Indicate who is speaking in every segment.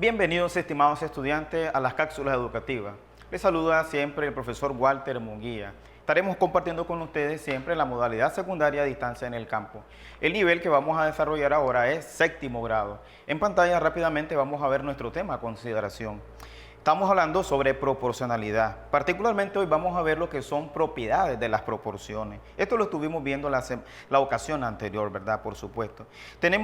Speaker 1: Bienvenidos, estimados estudiantes, a las cápsulas educativas. Les saluda siempre el profesor Walter Munguía. Estaremos compartiendo con ustedes siempre la modalidad secundaria a distancia en el campo. El nivel que vamos a desarrollar ahora es séptimo grado. En pantalla rápidamente vamos a ver nuestro tema a consideración. Estamos hablando sobre proporcionalidad. Particularmente hoy vamos a ver lo que son propiedades de las proporciones. Esto lo estuvimos viendo la ocasión anterior, ¿verdad? Por supuesto.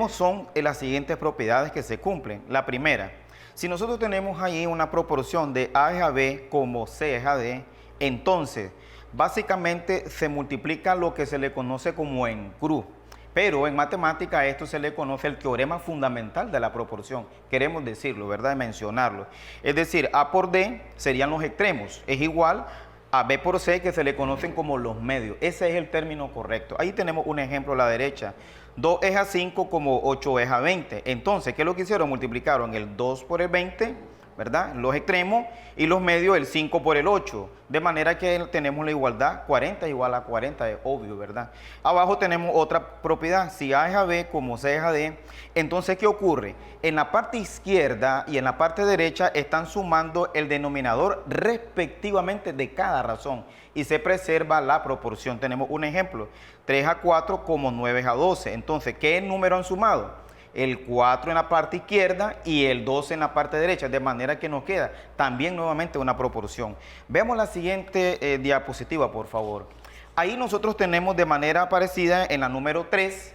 Speaker 1: Son las siguientes propiedades que se cumplen. La primera, si nosotros tenemos ahí una proporción de A es a B como C es a D, entonces básicamente se multiplica lo que se le conoce como en cruz. Pero en matemática a esto se le conoce el teorema fundamental de la proporción. Queremos decirlo, ¿verdad? Mencionarlo. Es decir, A por D serían los extremos. Es igual a B por C, que se le conocen como los medios. Ese es el término correcto. Ahí tenemos un ejemplo a la derecha. 2 es a 5 como 8 es a 20. Entonces, ¿qué es lo que hicieron? Multiplicaron el 2 por el 20, ¿verdad? Los extremos, y los medios el 5 por el 8. De manera que tenemos la igualdad 40 igual a 40, es obvio, ¿verdad? Abajo tenemos otra propiedad. Si A es a B como C es a D, entonces ¿qué ocurre? En la parte izquierda y en la parte derecha están sumando el denominador respectivamente de cada razón y se preserva la proporción. Tenemos un ejemplo, 3 a 4 como 9 a 12. Entonces, ¿qué número han sumado? El 4 en la parte izquierda y el 12 en la parte derecha, de manera que nos queda también nuevamente una proporción. Veamos la siguiente diapositiva, por favor. Ahí nosotros tenemos de manera parecida en la número 3,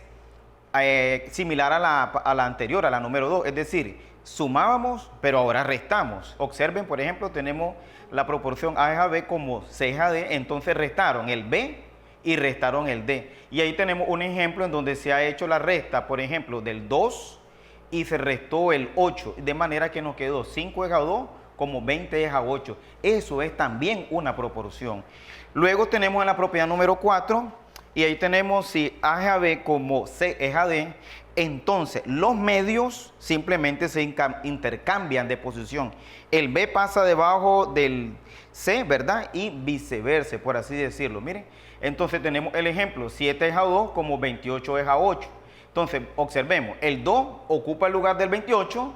Speaker 1: similar a la anterior, a la número 2, es decir, sumábamos, pero ahora restamos. Observen, por ejemplo, tenemos la proporción A es a B como C es a D, entonces restaron el B y restaron el D. Y ahí tenemos un ejemplo en donde se ha hecho la resta, por ejemplo, del 2 y se restó el 8, de manera que nos quedó 5 es a 2 como 20 es a 8. Eso es también una proporción. Luego tenemos en la propiedad número 4, y ahí tenemos si A es a B como C es a D, entonces los medios simplemente se intercambian de posición. El B pasa debajo del C, ¿verdad? Y viceversa, por así decirlo. Miren, entonces tenemos el ejemplo, 7 es a 2 como 28 es a 8. Entonces, observemos, el 2 ocupa el lugar del 28,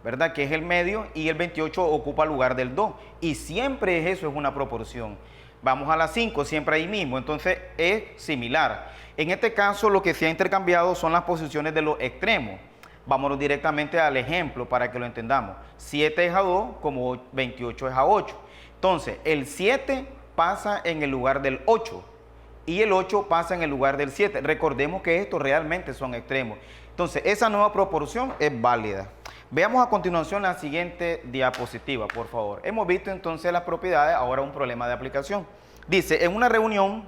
Speaker 1: ¿verdad? Que es el medio, y el 28 ocupa el lugar del 2. Y siempre eso es una proporción. Vamos a la 5, siempre ahí mismo, entonces es similar. En este caso lo que se ha intercambiado son las posiciones de los extremos. Vámonos directamente al ejemplo para que lo entendamos. 7 es a 2 como 28 es a 8. Entonces el 7 pasa en el lugar del 8 y el 8 pasa en el lugar del 7. Recordemos que estos realmente son extremos. Entonces esa nueva proporción es válida. Veamos a continuación la siguiente diapositiva, por favor. Hemos visto entonces las propiedades, ahora un problema de aplicación. Dice, en una reunión,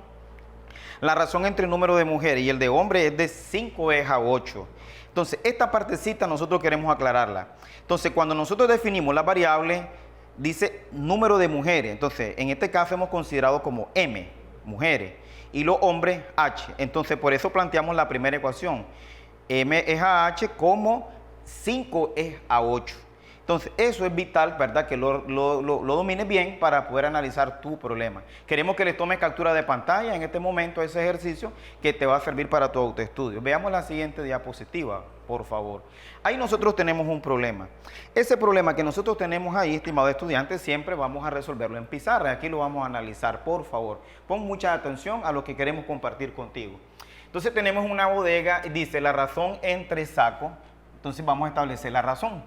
Speaker 1: la razón entre el número de mujeres y el de hombres es de 5 es a 8. Entonces, esta partecita nosotros queremos aclararla. Entonces, cuando nosotros definimos la variable, dice número de mujeres. Entonces, en este caso hemos considerado como M, mujeres, y los hombres H. Entonces, por eso planteamos la primera ecuación. M es a H como 5 es a 8. Entonces, eso es vital, ¿verdad? Que lo domines bien para poder analizar tu problema. Queremos que les tomes captura de pantalla en este momento ese ejercicio que te va a servir para tu autoestudio. Veamos la siguiente diapositiva, por favor. Ahí nosotros tenemos un problema. Ese problema que nosotros tenemos ahí, estimado estudiante, siempre vamos a resolverlo en pizarra. Aquí lo vamos a analizar, por favor. Pon mucha atención a lo que queremos compartir contigo. Entonces, tenemos una bodega, dice la razón entre sacos. Entonces vamos a establecer la razón.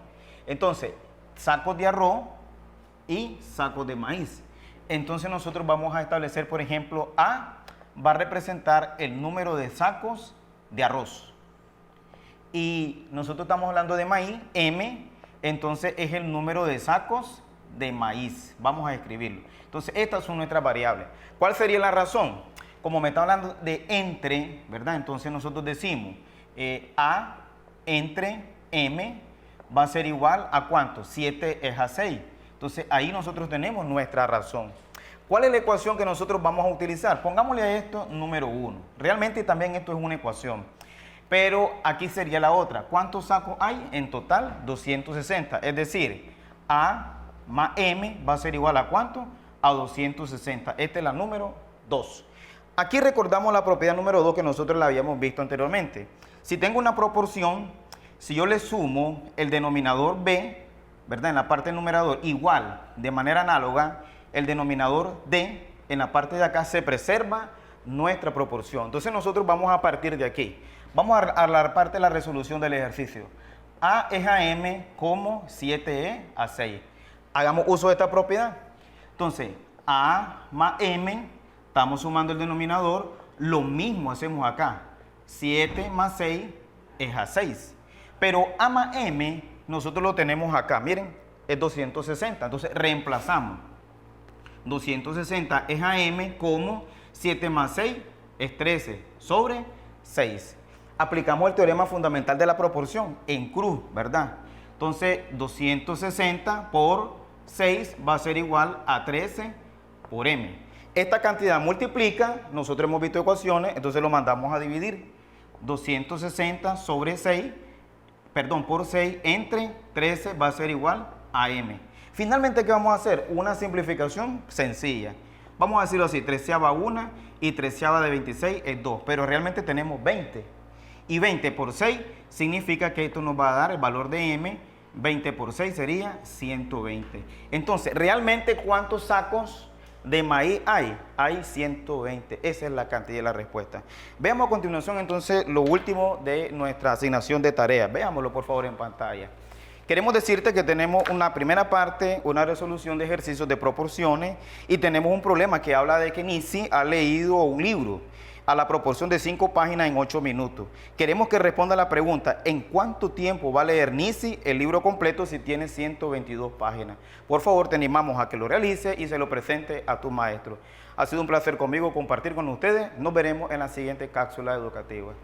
Speaker 1: Entonces, sacos de arroz y sacos de maíz. Entonces nosotros vamos a establecer, por ejemplo, A va a representar el número de sacos de arroz. Y nosotros estamos hablando de maíz, M, entonces es el número de sacos de maíz. Vamos a escribirlo. Entonces, estas son nuestras variables. ¿Cuál sería la razón? Como me está hablando de entre, ¿verdad? Entonces nosotros decimos A entre M va a ser igual a ¿cuánto? 7 es a 6. Entonces ahí nosotros tenemos nuestra razón. ¿Cuál es la ecuación que nosotros vamos a utilizar? Pongámosle a esto número 1. Realmente también esto es una ecuación. Pero aquí sería la otra. ¿Cuántos sacos hay? En total 260. Es decir, A más M va a ser igual a ¿cuánto? A 260. Esta es la número 2. Aquí recordamos la propiedad número 2 que nosotros la habíamos visto anteriormente. Si tengo una proporción, si yo le sumo el denominador B, ¿verdad? En la parte del numerador, igual, de manera análoga, el denominador D, en la parte de acá se preserva nuestra proporción. Entonces nosotros vamos a partir de aquí. Vamos a la parte de la resolución del ejercicio. A es a M como 7E a 6. Hagamos uso de esta propiedad. Entonces, A más M, estamos sumando el denominador, lo mismo hacemos acá. 7 más 6 es a 6. Pero A más M, nosotros lo tenemos acá, miren, es 260. Entonces, reemplazamos. 260 es a M como 7 más 6 es 13 sobre 6. Aplicamos el teorema fundamental de la proporción en cruz, ¿verdad? Entonces, 260 por 6 va a ser igual a 13 por M. Esta cantidad multiplica, nosotros hemos visto ecuaciones, entonces lo mandamos a dividir. 260 sobre 6, perdón, por 6 entre 13 va a ser igual a M. Finalmente, ¿qué vamos a hacer? Una simplificación sencilla. Vamos a decirlo así, 13ª y 13ª de 26 es 2, pero realmente tenemos 20. Y 20 por 6 significa que esto nos va a dar el valor de M. 20 por 6 sería 120. Entonces, ¿realmente cuántos sacos de maíz hay? Hay 120. Esa es la cantidad de la respuesta. Veamos a continuación entonces lo último de nuestra asignación de tareas. Veámoslo por favor en pantalla. Queremos decirte que tenemos una primera parte, una resolución de ejercicios de proporciones y tenemos un problema que habla de que Nisi ha leído un libro a la proporción de 5 páginas en 8 minutos. Queremos que responda a la pregunta, ¿en cuánto tiempo va a leer Nisi el libro completo si tiene 122 páginas? Por favor, te animamos a que lo realice y se lo presente a tu maestro. Ha sido un placer conmigo compartir con ustedes. Nos veremos en la siguiente cápsula educativa.